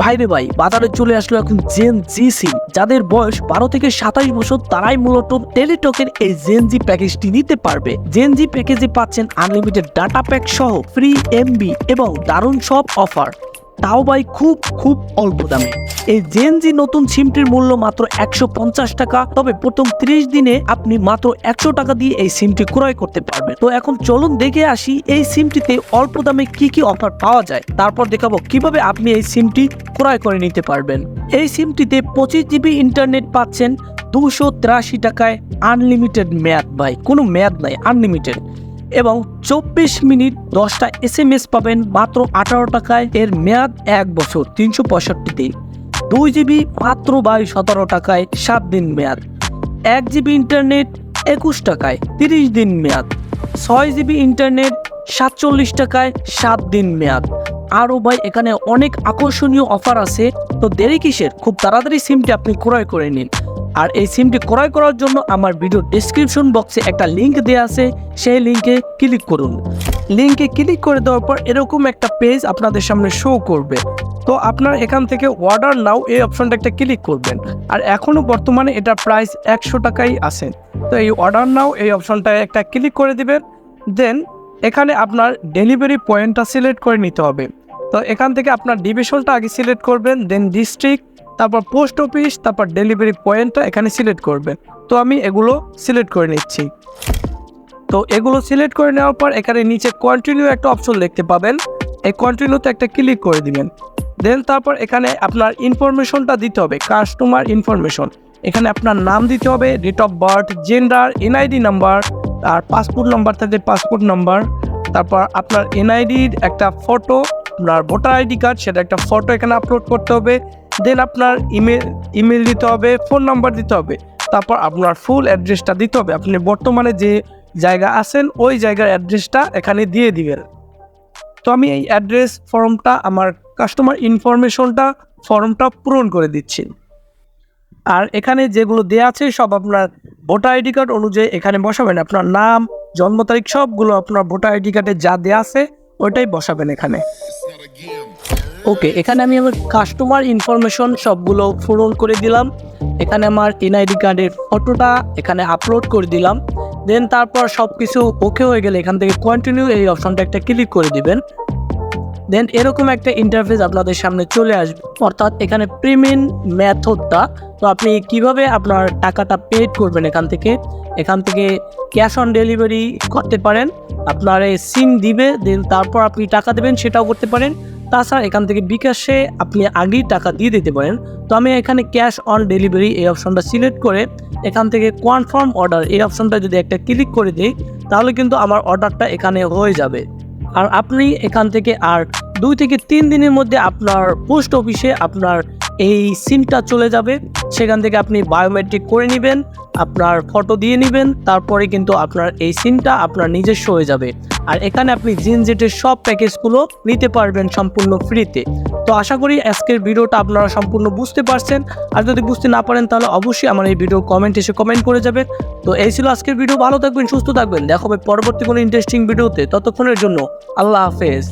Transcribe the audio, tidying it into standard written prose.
ভাইরে ভাই, বাজারে চলে আসলো এখন জেন জি সিম। যাদের বয়স 12 থেকে 27 বছর তারাই মূলত টেলিটকের এই জেন জি প্যাকেজটি নিতে পারবে। জেন জি প্যাকেজে পাচ্ছেন আনলিমিটেড ডাটা প্যাক সহ ফ্রি এমবি এবং দারুণ সব অফার, তাও ভাই খুব অল্প দামে। এই জেন জি নতুন সিমটির মূল্য মাত্র 150 টাকা। তবে প্রথম 30 দিনে আপনি মাত্র 100 টাকা দিয়ে এই সিমটি ক্রয় করতে পারবেন। তো এখন চলুন দেখে আসি এই সিমটিতে অল্প দামে কি অফার পাওয়া যায়, তারপর দেখাবো কিভাবে আপনি এই সিমটি ক্রয় করে নিতে পারবেন। এই সিমটিতে 25 জিবি ইন্টারনেট পাচ্ছেন 283 টাকায়, আনলিমিটেড মেয়াদ ভাই, কোনো মেয়াদ নাই, আনলিমিটেড। এবং 24 মিনিট 10টা SMS পাবেন মাত্র 18 টাকায়, এর মেয়াদ 1 বছর 365 দিন। 2 জিবি মাত্র 17 টাকায়, 7 দিন মেয়াদ। 1 জিবি ইন্টারনেট 21 টাকায়, 30 দিন মেয়াদ। 6 জিবি ইন্টারনেট 47 টাকায়, 7 দিন মেয়াদ। আরও ভাই এখানে অনেক আকর্ষণীয় অফার আছে, তো দেরি কিসের, খুব তাড়াতাড়ি সিমটি আপনি ক্রয় করে নিন। আর এই সিমটি ক্রয় করার জন্য আমার ভিডিও ডেসক্রিপশন বক্সে একটা লিঙ্ক দেওয়া আছে, সেই লিঙ্কে ক্লিক করুন। লিঙ্কে ক্লিক করে দেওয়ার পর এরকম একটা পেজ আপনাদের সামনে শো করবে। তো আপনারা এখান থেকে অর্ডার নাও এই অপশনটা একটা ক্লিক করবেন। আর এখনও বর্তমানে এটা প্রাইস 100 টাকাই আছে। তো এই অর্ডার নাও এই অপশনটায় একটা ক্লিক করে দিবেন। দেন এখানে আপনার ডেলিভারি পয়েন্টটা সিলেক্ট করে নিতে হবে। তো এখান থেকে আপনার ডিভিশনটা আগে সিলেক্ট করবেন, দেন ডিস্ট্রিক্ট, তারপর পোস্ট অফিস, তারপর ডেলিভারি পয়েন্টটা এখানে সিলেক্ট করবেন। তো আমি এগুলো সিলেক্ট করে নিচ্ছি। তো এগুলো সিলেক্ট করে নেওয়ার পর এখানে নিচে কন্টিনিউ একটা অপশন দেখতে পাবেন, এই কন্টিনিউতে একটা ক্লিক করে দিবেন। দেন তারপর এখানে আপনার ইনফরমেশনটা দিতে হবে, কাস্টমার ইনফরমেশন। এখানে আপনার নাম দিতে হবে, date of birth, gender, NID number, আর পাসপোর্ট নাম্বার থাকলে পাসপোর্ট নাম্বার, তারপর আপনার এনআইডির একটা ফটো, আপনার ভোটার আইডি কার্ড সেটা একটা ফটো এখানে আপলোড করতে হবে। দেন আপনার ইমেল দিতে হবে, ফোন নাম্বার দিতে হবে, তারপর আপনার ফুল অ্যাড্রেসটা দিতে হবে। আপনি বর্তমানে যে জায়গা আছেন ওই জায়গার অ্যাড্রেসটা এখানে দিয়ে দিবেন। তো আমি এই অ্যাড্রেস ফর্মটা, আমার কাস্টমার ইনফরমেশনটা ফর্মটা পূরণ করে দিচ্ছি। আর এখানে যেগুলো দেওয়া আছে সব আপনার ভোটার আইডি কার্ড অনুযায়ী এখানে বসাবেন। আপনার নাম, জন্ম তারিখ সবগুলো আপনার ভোটার আইডি কার্ডে যা দেওয়া আছে ওইটাই বসাবেন এখানে। ওকে, এখানে আমি আমার কাস্টমার ইনফরমেশন সবগুলো পূরণ করে দিলাম। এখানে আমার এনআইডি কার্ডের ফটোটা এখানে আপলোড করে দিলাম। দেন তারপর সব কিছু ওকে হয়ে গেলে এখান থেকে কন্টিনিউ এই অপশনটা একটা ক্লিক করে দিবেন। দেন এরকম একটা ইন্টারফেস আপনাদের সামনে চলে আসবে, অর্থাৎ এখানে পেমেন্ট মেথডটা, তো আপনি কিভাবে আপনার টাকাটা পেড করবেন। এখান থেকে ক্যাশ অন ডেলিভারি করতে পারেন, আপনার এই সিম দিবে, দেন তারপর আপনি টাকা দেবেন, সেটাও করতে পারেন। তাছাড়া এখান থেকে বিকাশে আপনি আগেই টাকা দিয়ে দিতে পারেন। তো আমি এখানে ক্যাশ অন ডেলিভারি এই অপশনটা সিলেক্ট করে এখান থেকে কনফার্ম অর্ডার এই অপশনটা যদি একটা ক্লিক করে দিই, তাহলে কিন্তু আমার অর্ডারটা এখানে হয়ে যাবে। আর আপনি এখান থেকে আর 2 থেকে 3 দিনের মধ্যে আপনার পোস্ট অফিসে আপনার এই সিমটা চলে যাবে। সেখান থেকে আপনি বায়োমেট্রিক করে নেবেন, আপনার ফটো দিয়ে নেবেন, তারপরে কিন্তু আপনার এই সিমটা আপনার নিজস্ব হয়ে যাবে। আর এখানে আপনি জেনজেটের সব প্যাকেজগুলো নিতে পারবেন সম্পূর্ণ ফ্রিতে। তো আশা করি আজকের ভিডিওটা আপনারা সম্পূর্ণ বুঝতে পারছেন। আর যদি বুঝতে না পারেন তাহলে অবশ্যই আমার এই ভিডিও কমেন্ট করে যাবেন। তো এই ছিল আজকের ভিডিও, ভালো থাকবেন, সুস্থ থাকবেন, দেখা হবে পরবর্তী কোনো ইন্টারেস্টিং ভিডিওতে। ততক্ষণের জন্য আল্লাহ হাফেজ।